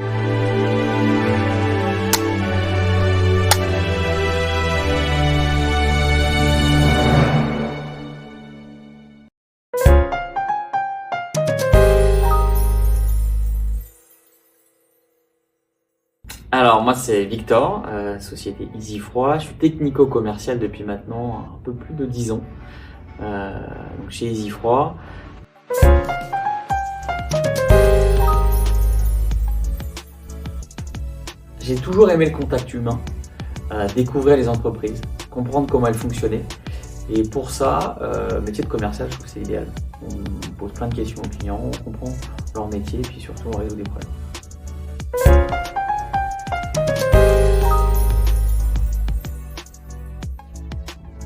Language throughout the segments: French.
Alors moi c'est Victor, société EasyFroid. Je suis technico-commercial depuis maintenant un peu plus de 10 ans donc chez EasyFroid. J'ai toujours aimé le contact humain, découvrir les entreprises, comprendre comment elles fonctionnaient. Et pour ça, métier de commercial, je trouve que c'est idéal. On pose plein de questions aux clients, on comprend leur métier et puis surtout on résout des problèmes.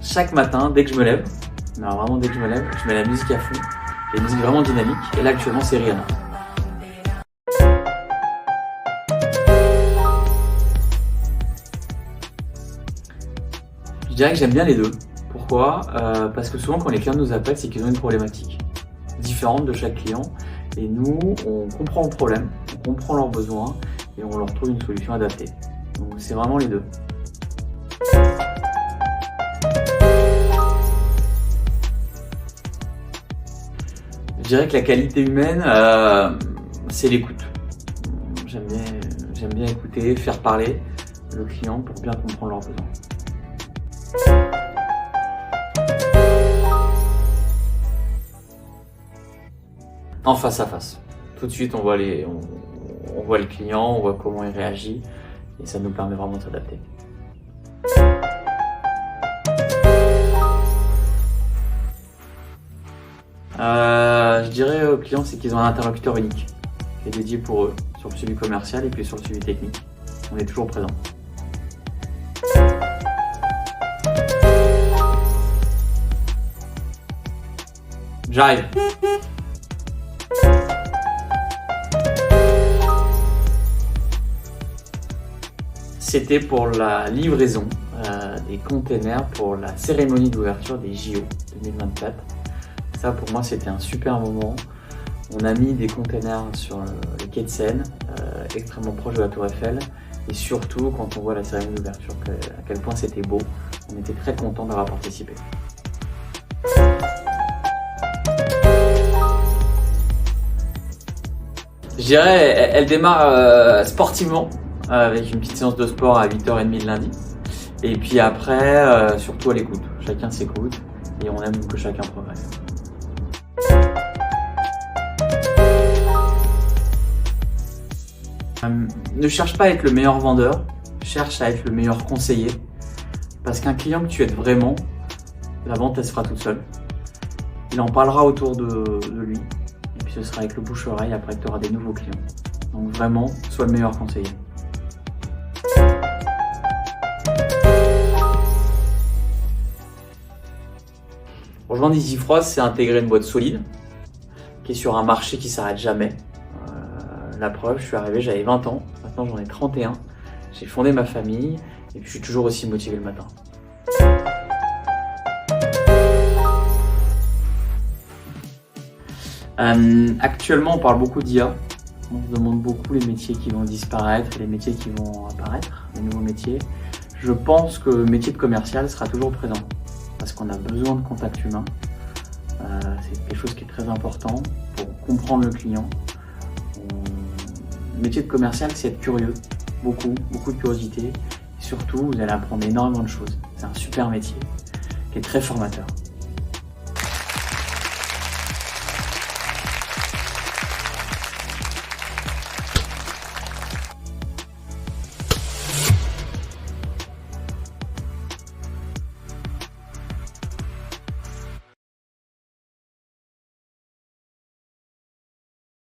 Chaque matin, dès que je me lève, alors vraiment dès que je me lève, je mets la musique à fond, et une musique vraiment dynamique, et là actuellement c'est Rihanna. Je dirais que j'aime bien les deux. Pourquoi? Parce que souvent quand les clients nous appellent, c'est qu'ils ont une problématique différente de chaque client, et nous, on comprend le problème, on comprend leurs besoins, et on leur trouve une solution adaptée. Donc c'est vraiment les deux. Je dirais que la qualité humaine, c'est l'écoute. J'aime bien écouter, faire parler le client pour bien comprendre leurs besoins. En face à face. Tout de suite, on voit le client, on voit comment il réagit et ça nous permet vraiment de s'adapter. Je dirais aux clients, c'est qu'ils ont un interlocuteur unique qui est dédié pour eux, sur le suivi commercial et puis sur le suivi technique. On est toujours présent. J'arrive. C'était pour la livraison des containers pour la cérémonie d'ouverture des JO 2024. Ça, pour moi, c'était un super moment. On a mis des containers sur les quais de Seine, extrêmement proche de la Tour Eiffel. Et surtout, quand on voit la cérémonie d'ouverture, à quel point c'était beau, on était très contents d'avoir participé. Je dirais, elle démarre sportivement, avec une petite séance de sport à 8h30 le lundi. Et puis après, surtout à l'écoute. Chacun s'écoute et on aime que chacun progresse. Ne cherche pas à être le meilleur vendeur, cherche à être le meilleur conseiller. Parce qu'un client que tu aides vraiment, la vente elle se fera toute seule. Il en parlera autour de lui. Et puis ce sera avec le bouche-oreille après que tu auras des nouveaux clients. Donc vraiment, sois le meilleur conseiller. Rejoindre EasyFroid, c'est intégrer une boîte solide qui est sur un marché qui ne s'arrête jamais. La preuve, je suis arrivé, j'avais 20 ans, maintenant j'en ai 31. J'ai fondé ma famille et puis je suis toujours aussi motivé le matin. Actuellement, on parle beaucoup d'IA. On se demande beaucoup les métiers qui vont disparaître et les métiers qui vont apparaître, les nouveaux métiers. Je pense que le métier de commercial sera toujours présent parce qu'on a besoin de contact humain. C'est quelque chose qui est très important pour comprendre le client. Le métier de commercial, c'est être curieux, beaucoup de curiosité. Et surtout, vous allez apprendre énormément de choses. C'est un super métier qui est très formateur.